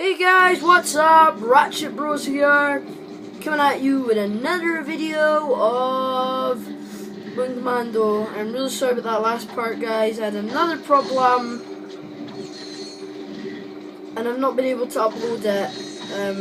Hey guys, what's up? Ratchet Bros here, coming at you with another video of Commando. I'm really sorry about that last part, guys. I had another problem, and I've not been able to upload it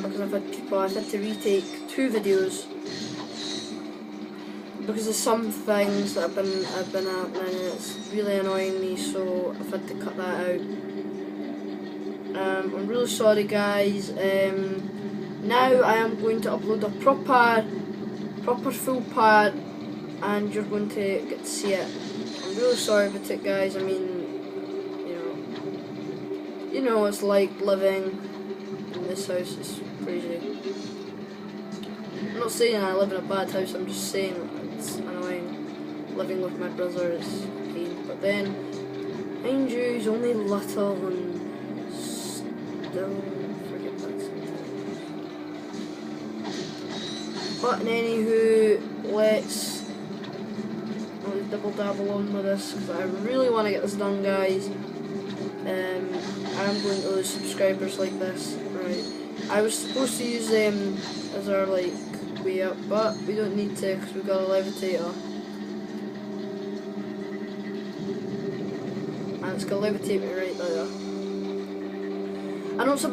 because I've had to retake 2 videos because of some things that have been happening, and it's really annoying me. So I've had to cut that out. I'm really sorry, guys. Now I am going to upload a proper full part, and you're going to get to see it. I'm really sorry about it, guys. I mean, you know what it's like living in this house. It's crazy. I'm not saying I live in a bad house. I'm just saying it's annoying. Living with my brother is a pain. But then, mind you, he's only little and don't forget that sometimes. But anywho, let's double dabble on with this because I really want to get this done, guys. I'm going to lose subscribers like this, right? I was supposed to use them as our way up, but we don't need to because we've got a levitator, and it's gonna levitate me right there. I know it's a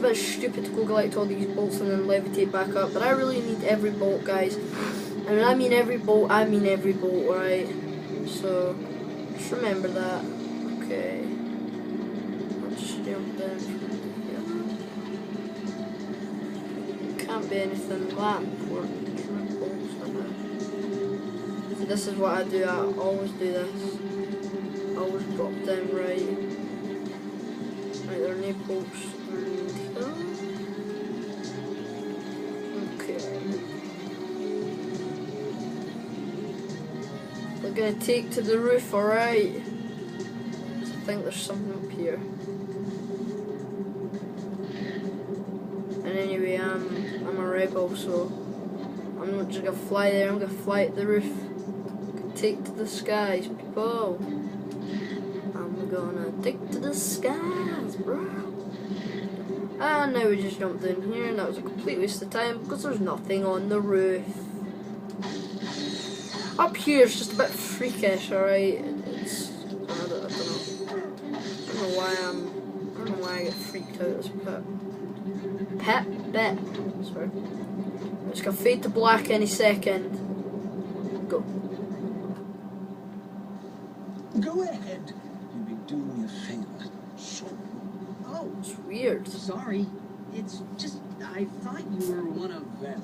bit stupid to go collect all these bolts and then levitate back up, but I really need every bolt, guys. And when I mean every bolt, right? So just remember that. Okay. Let's jump in from here. Can't be anything that important. So this is what I do. I always do this. I always drop them right. Right, there are no bolts around here. Okay. We're gonna take to the roof, alright? I think there's something up here. And anyway, I'm a rebel, so I'm not just gonna fly there, I'm gonna fly at the roof. I'm gonna take to the skies, people. I'm gonna take to the skies, bro. And now we just jumped in here, and that was a complete waste of time because there's nothing on the roof. Up here is just a bit freakish, alright? It's I don't know why I get freaked out of this pit. Sorry. It's gonna fade to black any second. Go. Go ahead. You'll be doing me a favor. Sure. Oh, it's weird. Sorry. It's just I thought you were one of them.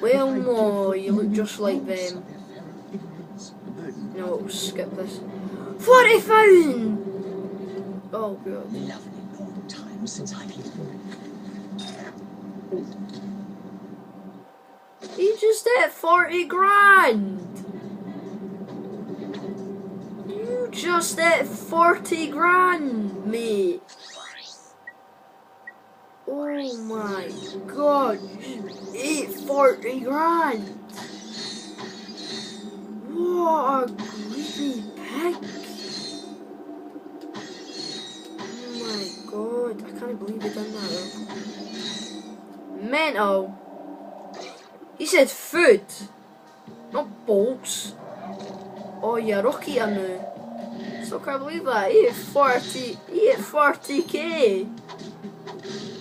Well, no, you look just like them. No, we'll skip this. 40,000! Oh god. Lovely long time since I've eaten. He just hit 40 grand! You just hit 40 grand, mate! Oh my god, you ate 40 grand! What a greedy pig! Oh my god, I can't believe he done that though. Mental! He said food, not bolts. Oh, you're lucky I knew. Still can't believe that. He ate 40k.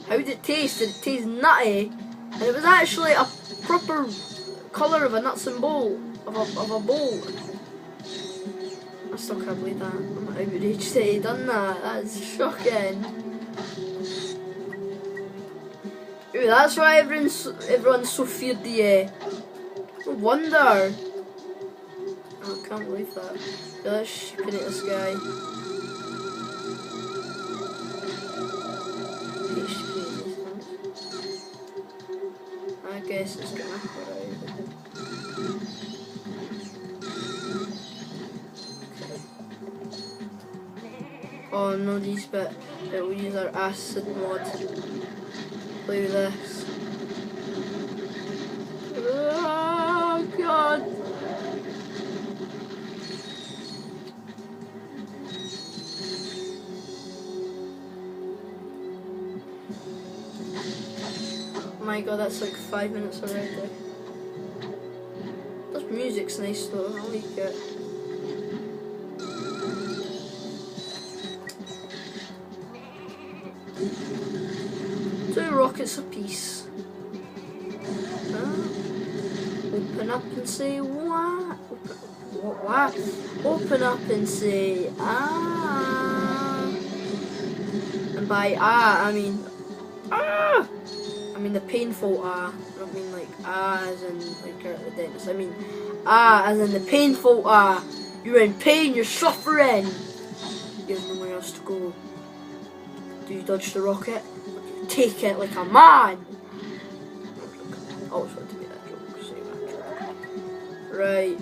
How did it taste? Did it taste nutty? And it was actually a proper colour of a nuts and bolt of a bolt. I still can't believe that. I'm outraged that he done that. That's shocking. Ooh, that's why everyone's so feared the no wonder. Oh, I can't believe that. Yeah, let's shipping at this guy. I guess it's gonna happen. Oh no, these bit it will use our acid mod. Play with this. Oh god. my god, that's like 5 minutes already. This music's nice though, I like it. Two rockets apiece. Open up and say what? What? Open up and say ah. And by ah, I mean ah. I mean the painful ah. I don't mean like ah as in like you're at the dentist. I mean ah as in the painful ah. You're in pain. You're suffering. You have nowhere else to go. Do you dodge the rocket? Take it like a man. I always want to be that joke. Say that joke. Right.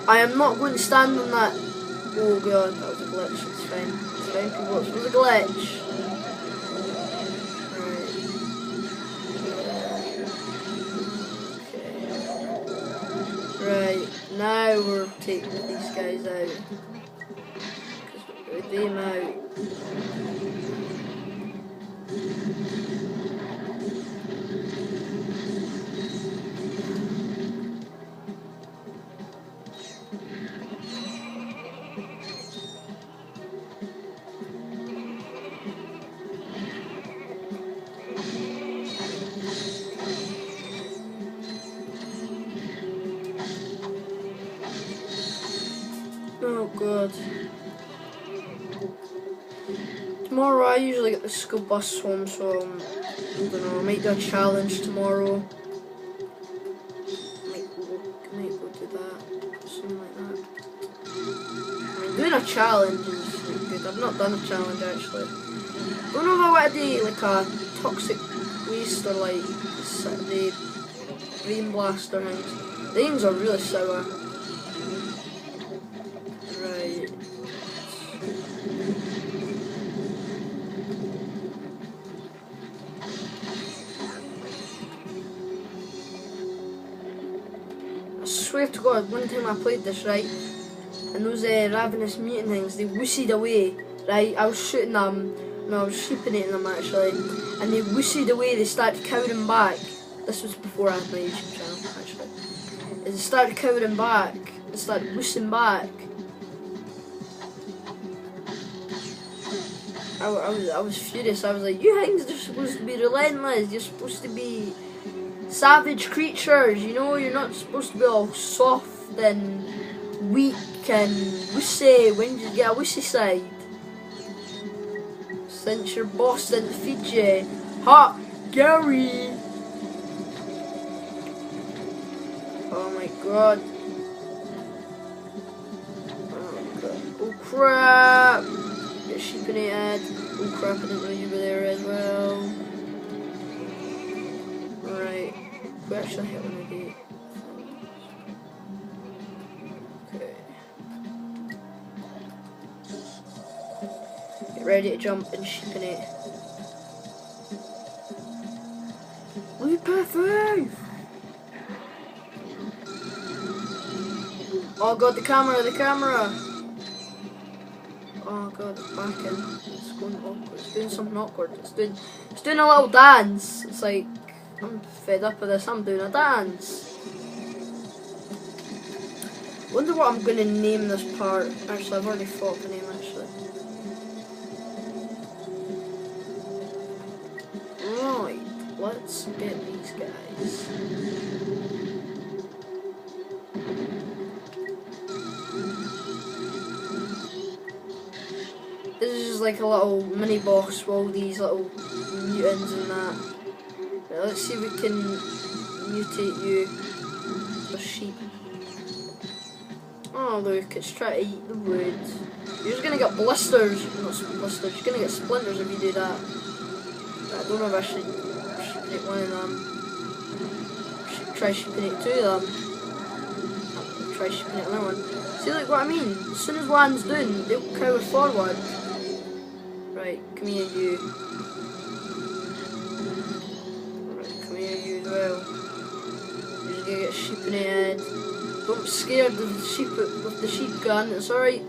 I am not going to stand on that. Oh god, that was a glitch. It's fine. It's fine, people. It was a glitch. Right. Right. Now we're taking these guys out. Because we're them out. Oh god. Tomorrow I usually get the school bus home, so I don't know, I might do a challenge tomorrow. Might go do that. Something like that. I mean, doing a challenge is like, good. I've not done a challenge actually. I don't know if I want to do like a toxic waste or like the rain blaster things. The things are really sour. Right. I swear to God, one time I played this, right, and those ravenous mutant things, they whoosied away, right, I was shooting them, no, I was sheepinating them actually, and they whoosied away, they started cowering back. This was before I had my YouTube channel, actually. They started cowering back, they started whoosing back. I was furious. I was like, you things are supposed to be relentless. You're supposed to be savage creatures. You know, you're not supposed to be all soft and weak and wussy. When did you get a wussy side? Since your boss didn't feed you. Hot Gary. Oh my god. Oh god. Oh crap. Get sheepinated. Oh crap, I didn't know you were there as well. Right. We actually hit one of the... Okay. Get ready to jump and sheepinate. We perfect! Oh god, the camera! Oh god, it's back in. It's going awkward. It's doing something awkward. It's doing a little dance. It's like, I'm fed up with this. I'm doing a dance. Wonder what I'm gonna name this part. Actually, I've already thought of the name actually. Right, let's get these guys. This is just like a little mini boss with all these little mutants and that. Right, let's see if we can mutate you for sheep. Oh look, it's trying to eat the wood. You're just gonna get blisters, not blisters, you're gonna get splinters if you do that. I don't know if I should sheepinate one of them. I should try sheepinate two of them. I'll try sheepinate another one. See like what I mean? As soon as one's done, they'll cower forward. Right, come here you. Right, come here you as well. You're just gonna get sheepinated. Don't be scared of the sheep with the sheep gun, it's alright.